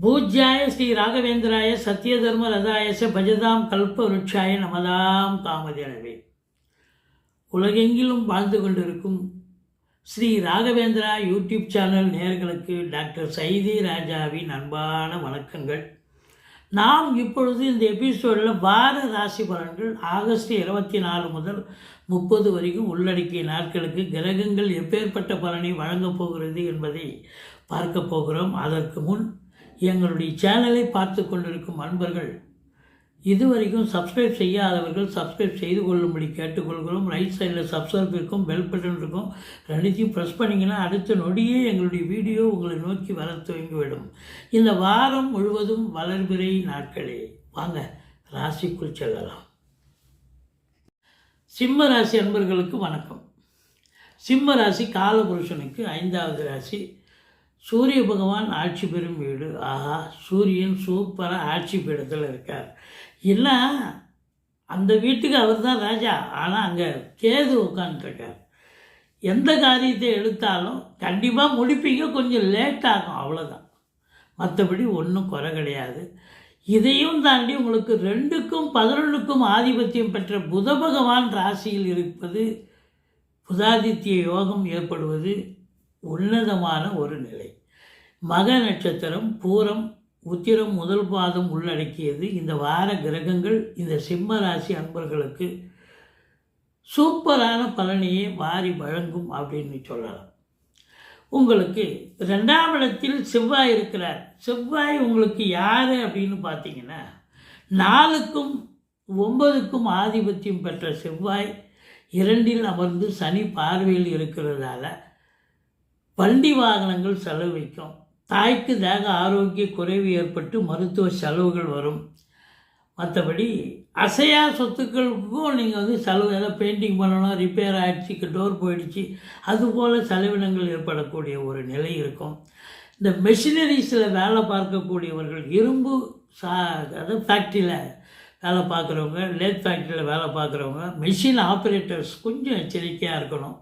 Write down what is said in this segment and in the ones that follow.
பூஜ்யாய ஸ்ரீ ராகவேந்திராய சத்யதர்ம ரதாயச பஜதாம் கல்ப விருட்சாய நமதாம் காமதேனவே. உலகெங்கிலும் வாழ்ந்து கொண்டிருக்கும் ஸ்ரீ ராகவேந்திரா யூடியூப் சேனல் நேயர்களுக்கு டாக்டர் சைதி ராஜாவின் அன்பான வணக்கங்கள். நாம் இப்பொழுது இந்த எபிசோடில் வார ராசி பலன்கள் ஆகஸ்ட் 24 முதல் 30 வரைக்கும் உள்ளடக்கிய நாட்களுக்கு கிரகங்கள் எப்பேற்பட்ட பலனை வழங்கப் போகிறது என்பதை பார்க்க போகிறோம். அதற்கு முன் எங்களுடைய சேனலை பார்த்து கொண்டிருக்கும் அன்பர்கள் இதுவரைக்கும் சப்ஸ்கிரைப் செய்யாதவர்கள் சப்ஸ்கிரைப் செய்து கொள்ளும்படி கேட்டுக்கொள்கிறோம். ரைட் சைடில் சப்ஸ்கிரைப் இருக்கும், பெல் பட்டன் இருக்கும், ரெண்டுத்தையும் ப்ரெஸ் பண்ணிங்கன்னா அடுத்த நொடியே எங்களுடைய வீடியோ உங்களை நோக்கி வர துவங்கிவிடும். இந்த வாரம் முழுவதும் வளர்பிறை நாட்களே. வாங்க ராசிக்குள் செல்லலாம். சிம்ம ராசி அன்பர்களுக்கு வணக்கம். சிம்ம ராசி காலபுருஷனுக்கு 5வது ராசி. சூரிய பகவான் ஆட்சி பெறும் வீடு. ஆஹா, சூரியன் சூப்பராக ஆட்சி பீடத்தில் இருக்கார். இல்லை, அந்த வீட்டுக்கு அவர் தான் ராஜா, ஆனால் அங்கே கேது உட்காந்துருக்கார். எந்த காரியத்தை எடுத்தாலும் கண்டிப்பாக முடிப்பீங்க, கொஞ்சம் லேட் ஆகும், அவ்வளோதான். மற்றபடி ஒன்றும் குறை கிடையாது. இதையும் தாண்டி உங்களுக்கு 2க்கும் 11க்கும் ஆதிபத்தியம் பெற்ற புத பகவான் ராசியில் இருப்பது புதாதித்ய யோகம் ஏற்படுவது உன்னதமான ஒரு நிலை. மக நட்சத்திரம், பூரம், உத்திரம் முதல் பாதம் உள்ளடக்கியது இந்த வார கிரகங்கள் இந்த சிம்ம ராசி அன்பர்களுக்கு சூப்பரான பலனையே வாரி வழங்கும் அப்படின்னு சொல்லலாம். உங்களுக்கு 2ஆம் இடத்தில் செவ்வாய் இருக்கிறார். செவ்வாய் உங்களுக்கு யார் அப்படின்னு பார்த்தீங்கன்னா 4க்கும் 9க்கும் ஆதிபத்தியம் பெற்ற செவ்வாய் 2இல் அமர்ந்து சனி பார்வையில் இருக்கிறதால வண்டி வாகனங்கள் செலவழிக்கும். தாய்க்கு தேக ஆரோக்கிய குறைவு ஏற்பட்டு மருத்துவ செலவுகள் வரும். மற்றபடி அசையா சொத்துக்களுக்கும் நீங்கள் செலவு, ஏதாவது பெயிண்டிங் பண்ணணும், ரிப்பேர் ஆகிடுச்சு, டோர் போயிடுச்சு, அதுபோல் செலவினங்கள் ஏற்படக்கூடிய ஒரு நிலை இருக்கும். இந்த மெஷினரிஸில் வேலை பார்க்கக்கூடியவர்கள், இரும்பு அதாவது ஃபேக்ட்ரியில் வேலை பார்க்குறவங்க, லேத் ஃபேக்ட்ரியில் வேலை பார்க்குறவங்க, மெஷின் ஆப்ரேட்டர்ஸ் கொஞ்சம் எச்சரிக்கையாக இருக்கணும்.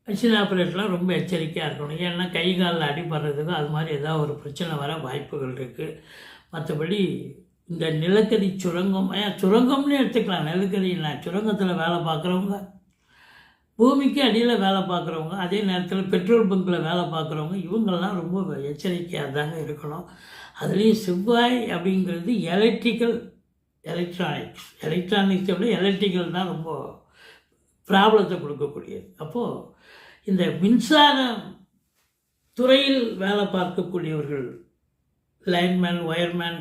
மிஷின் ஆப்ரேட்டர்லாம் ரொம்ப எச்சரிக்கையாக இருக்கணும். ஏன்னா கை காலில் அடிபடுறதுக்கு அது மாதிரி ஏதாவது ஒரு பிரச்சனை வர வாய்ப்புகள் இருக்குது. மற்றபடி இந்த நிலக்கரி சுரங்கம், சுரங்கம்னு எடுத்துக்கலாம், நிலக்கரினா சுரங்கத்தில் வேலை பார்க்குறவங்க, பூமிக்கு அடியில் வேலை பார்க்குறவங்க, அதே நேரத்தில் பெட்ரோல் பங்கில் வேலை பார்க்குறவங்க, இவங்கெல்லாம் ரொம்ப எச்சரிக்கையாக தாங்க இருக்கணும். அதுலேயும் செவ்வாய் அப்படிங்கிறது எலக்ட்ரானிக்ஸை விட எலக்ட்ரிக்கல் தான் ரொம்ப ப்ராப்ளத்தை கொடுக்கக்கூடியது. அப்போது இந்த மின்சார துறையில் வேலை பார்க்கக்கூடியவர்கள், லைன்மேன், ஒயர்மேன்,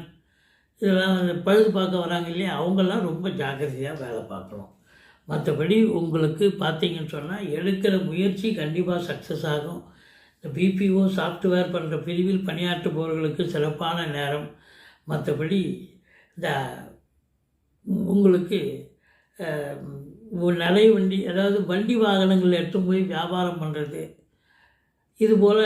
இதெல்லாம் பழுது பார்க்க வராங்க இல்லையா, அவங்கெல்லாம் ரொம்ப ஜாக்கிரதையாக வேலை பார்க்கணும். மற்றபடி உங்களுக்கு பார்த்தீங்கன்னு சொன்னால் எடுக்கிற முயற்சி கண்டிப்பாக சக்ஸஸ் ஆகும். இந்த பிபிஓ சாஃப்ட்வேர் பண்ணுற பிரிவில் பணியாற்றுபவர்களுக்கு சிறப்பான நேரம். மற்றபடி இந்த உங்களுக்கு நடை வண்டி, அதாவது வண்டி வாகனங்கள் எடுத்து போய் வியாபாரம் பண்ணுறது, இதுபோல்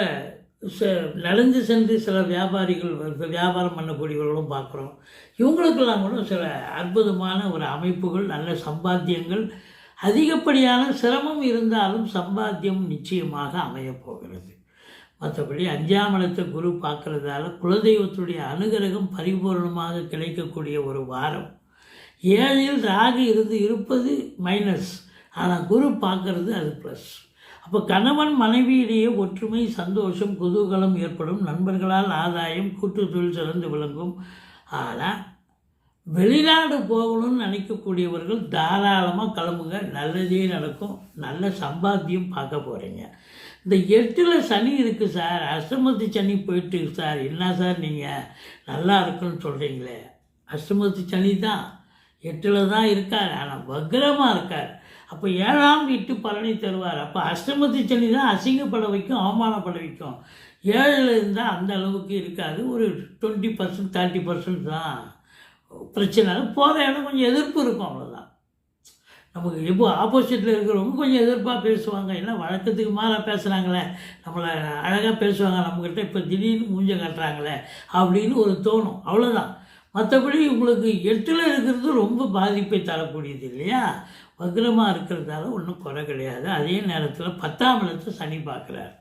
நடந்து சென்று சில வியாபாரிகள் வியாபாரம் பண்ணக்கூடியவர்களும் பார்க்குறோம். இவங்களுக்கெல்லாம் கூட சில அற்புதமான ஒரு அமைப்புகள், நல்ல சம்பாத்தியங்கள், அதிகப்படியான சிரமம் இருந்தாலும் சம்பாத்தியம் நிச்சயமாக அமையப்போகிறது. மற்றபடி 5ஆம் இடத்தை குரு பார்க்குறதால குலதெய்வத்துடைய அனுகிரகம் பரிபூர்ணமாக கிடைக்கக்கூடிய ஒரு வாரம். 7இல் ராகு இருப்பது மைனஸ், ஆனால் குரு பார்க்கறது அது ப்ளஸ். அப்போ கணவன் மனைவியிடையே ஒற்றுமை, சந்தோஷம், குதூகலம் ஏற்படும். நண்பர்களால் ஆதாயம், கூட்டு தொழில் சிறந்து விளங்கும். ஆனால் வெளிநாடு போகணும்னு நினைக்கக்கூடியவர்கள் தாராளமாக கிளம்புங்க, நல்லதே நடக்கும். நல்ல சம்பாத்தியம் பார்க்க போகிறீங்க. இந்த 8இல் சனி இருக்குது சார், அஷ்டமத்து சனி போயிட்டு சார், என்ன சார் நீங்கள் நல்லா இருக்குன்னு சொல்கிறீங்களே, அஷ்டமத்து சனி தான் 8இல் தான் இருக்கார், ஆனால் வக்ரமாக இருக்கார். அப்போ 7ஆம் வீட்டு பலனை தருவார். அப்போ அஷ்டமத்து சனி தான் அசிங்கப்பட வைக்கும், அவமானப்பட வைக்கும். 7இல் இருந்தால் அந்த அளவுக்கு இருக்காது, ஒரு 20% 30% தான் பிரச்சனை. போகிற இடம் கொஞ்சம் எதிர்ப்பு இருக்கும், அவ்வளோதான். நமக்கு இப்போ ஆப்போசிட்டில் இருக்கிறவங்க கொஞ்சம் எதிர்ப்பாக பேசுவாங்க, ஏன்னா வழக்கத்துக்கு மேலே பேசுகிறாங்களே, நம்மளை அழகாக பேசுவாங்க நம்மக்கிட்ட, இப்போ திடீர்னு மூஞ்ச கட்டுறாங்களே அப்படின்னு ஒரு தோணும், அவ்வளோதான். மற்றபடி உங்களுக்கு 8இல் இருக்கிறது ரொம்ப பாதிப்பை தரக்கூடியது இல்லையா, வக்ரமாக இருக்கிறதால ஒன்றும் குறை கிடையாது. அதே நேரத்தில் 10ஆம் இடத்தை சனி பார்க்குறார்.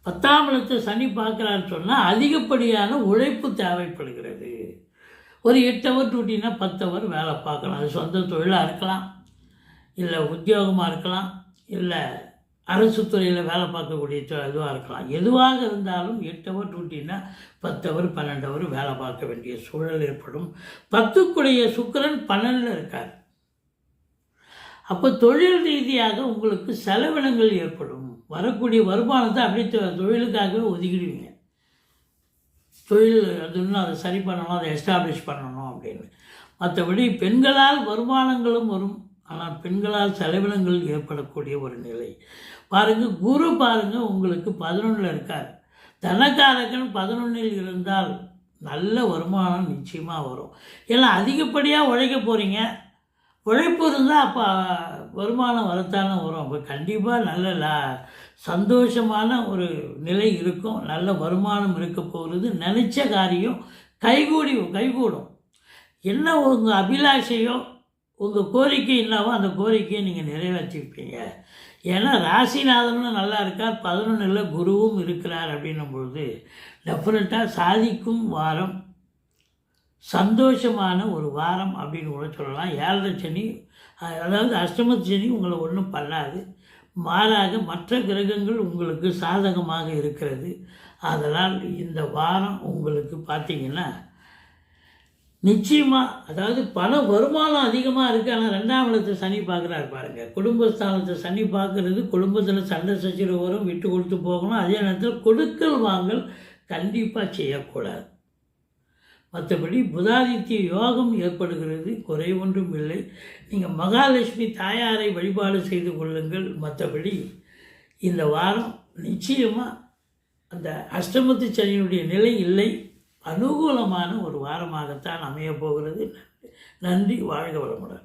10ஆம் இடத்தை சனி பார்க்குறான்னு சொன்னால் அதிகப்படியான உழைப்பு தேவைப்படுகிறது. ஒரு 8 ஹவர் டியூட்டினா 10 ஹவர் வேலை பார்க்கலாம். அது சொந்த தொழிலாக இருக்கலாம், இல்லை உத்தியோகமாக இருக்கலாம், இல்லை அரசு துறையில் வேலை பார்க்கக்கூடிய இதுவாக இருக்கலாம். எதுவாக இருந்தாலும் 8 ஹவர் டியூட்டினா 10 ஹவர் 12 ஹவர் வேலை பார்க்க வேண்டிய சூழல் ஏற்படும். 10க்குடைய சுக்கிரன் 12ல் இருக்கார். அப்போ தொழில் ரீதியாக உங்களுக்கு செலவினங்கள் ஏற்படும். வரக்கூடிய வருமானத்தை அப்படியே தொழிலுக்காகவே ஒதுக்கிடுவீங்க. தொழில் அது இன்னும் அதை சரி பண்ணணும், அதை எஸ்டாப்ளிஷ் பண்ணணும் அப்படின்னு. மற்றபடி பெண்களால் வருமானங்களும் வரும், ஆனால் பெண்களால் செலவினங்கள் ஏற்படக்கூடிய ஒரு நிலை. பாருங்கள், குரு பாருங்கள் உங்களுக்கு 11ல் இருக்கார். தனக்காரகன் 11ல் இருந்தால் நல்ல வருமானம் நிச்சயமாக வரும். ஏன்னா அதிகப்படியாக உழைக்க போகிறீங்க, உழைப்பு இருந்தால் அப்போ வருமானம் வரத்தானே வரும். அப்போ கண்டிப்பாக நல்ல சந்தோஷமான ஒரு நிலை இருக்கும், நல்ல வருமானம் இருக்க போகிறது. நினச்ச காரியம் கைகூடும். என்ன உங்கள் அபிலாஷையோ உங்கள் கோரிக்கை என்னவோ அந்த கோரிக்கையை நீங்கள் நிறைவேற்றிப்பீங்க. ஏன்னா ராசிநாதனும் நல்லா இருக்கார், 11ல் குருவும் இருக்கிறார். அப்படின்னும் பொழுது டெஃபினட்டாக சாதிக்கும் வாரம், சந்தோஷமான ஒரு வாரம் அப்படின்னு கூட சொல்லலாம். 7.5 சனி, அதாவது அஷ்டமத்து சனி உங்களை ஒன்றும் பண்ணாது. மாறாக மற்ற கிரகங்கள் உங்களுக்கு சாதகமாக இருக்கிறது. அதனால் இந்த வாரம் உங்களுக்கு பார்த்திங்கன்னா நிச்சயமாக, அதாவது பண வருமானம் அதிகமாக இருக்குது. ஆனால் 2ஆம் இடத்தை சனி பார்க்குறாரு பாருங்கள். குடும்பஸ்தானத்தை சனி பார்க்குறது, குடும்பத்தில் சண்டை சச்சரவு வரும், விட்டு கொடுத்து போகணும். அதே நேரத்தில் கொடுக்கல் வாங்கல் கண்டிப்பாக செய்யக்கூடாது. மற்றபடி புதாதித்ய யோகம் ஏற்படுகிறது, குறை ஒன்றும் இல்லை. நீங்கள் மகாலட்சுமி தாயாரை வழிபாடு செய்து கொள்ளுங்கள். மற்றபடி இந்த வாரம் நிச்சயமாக அந்த அஷ்டமத்து சனியினுடைய நிலை இல்லை, அனுகூலமான ஒரு வாரமாகத்தான் அமையப் போகிறது. நன்றி, வாழ்க வளமுடன்.